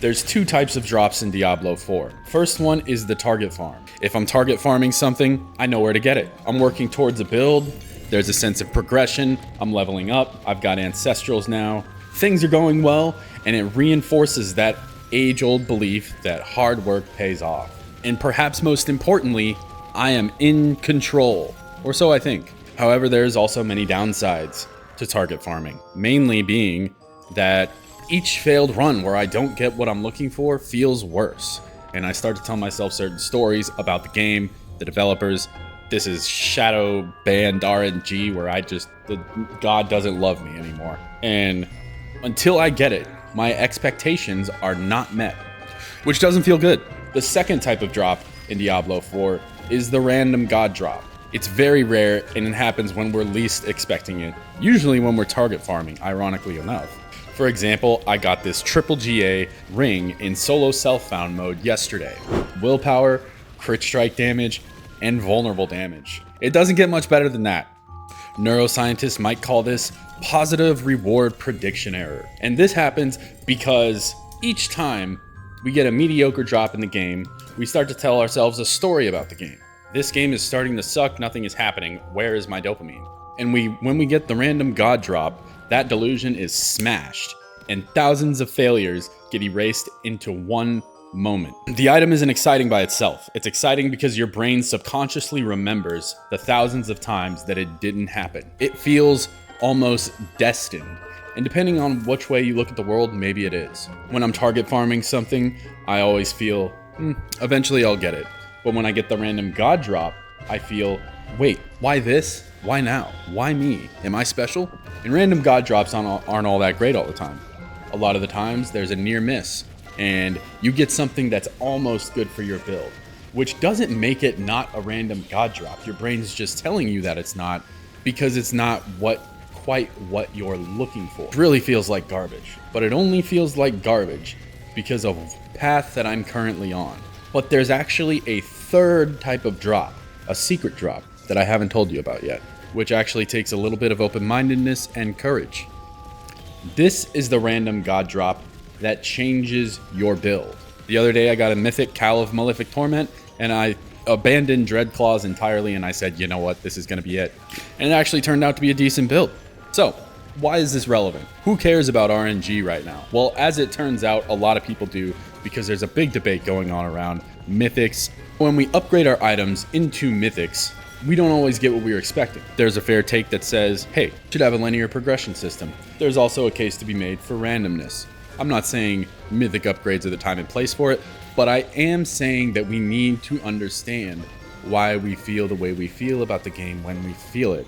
There's two types of drops in Diablo 4. First one is the target farm. If I'm target farming something, I know where to get it. I'm working towards a build, there's a sense of progression, I'm leveling up, I've got ancestrals now, things are going well, and it reinforces that age-old belief that hard work pays off. And perhaps most importantly, I am in control, or so I think. However, there's also many downsides to target farming, mainly being that each failed run where I don't get what I'm looking for feels worse. And I start to tell myself certain stories about the game, the developers. This is shadow banned RNG where God doesn't love me anymore. And until I get it, my expectations are not met, which doesn't feel good. The second type of drop in Diablo 4 is the random god drop. It's very rare and it happens when we're least expecting it, usually when we're target farming, ironically enough. For example, I got this triple GA ring in solo self-found mode yesterday. Willpower, crit strike damage, and vulnerable damage. It doesn't get much better than that. Neuroscientists might call this positive reward prediction error. And this happens because each time we get a mediocre drop in the game, we start to tell ourselves a story about the game. This game is starting to suck, nothing is happening, where is my dopamine? And when we get the random god drop, that delusion is smashed, and thousands of failures get erased into one moment. The item isn't exciting by itself. It's exciting because your brain subconsciously remembers the thousands of times that it didn't happen. It feels almost destined. And depending on which way you look at the world, maybe it is. When I'm target farming something, I always feel, eventually I'll get it. But when I get the random god drop, I feel, wait, why this? Why now? Why me? Am I special? And random god drops aren't all that great all the time. A lot of the times there's a near miss and you get something that's almost good for your build, which doesn't make it not a random god drop. Your brain's just telling you that it's not because it's not quite what you're looking for. It really feels like garbage, but it only feels like garbage because of the path that I'm currently on. But there's actually a third type of drop, a secret drop that I haven't told you about yet, which actually takes a little bit of open-mindedness and courage. This is the random god drop that changes your build. The other day I got a mythic Cal of Malefic Torment and I abandoned Dreadclaws entirely and I said, you know what, this is gonna be it. And it actually turned out to be a decent build. So, why is this relevant? Who cares about RNG right now? Well, as it turns out, a lot of people do because there's a big debate going on around mythics. When we upgrade our items into mythics, we don't always get what we were expecting. There's a fair take that says, hey, should have a linear progression system. There's also a case to be made for randomness. I'm not saying mythic upgrades are the time and place for it, but I am saying that we need to understand why we feel the way we feel about the game when we feel it,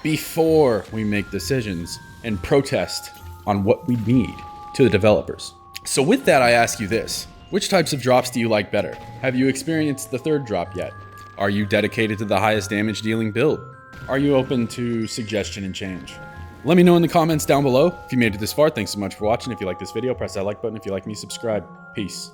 before we make decisions and protest on what we need to the developers. So with that, I ask you this. Which types of drops do you like better? Have you experienced the third drop yet? Are you dedicated to the highest damage dealing build? Are you open to suggestion and change? Let me know in the comments down below. If you made it this far, thanks so much for watching. If you like this video, press that like button. If you like me, subscribe. Peace.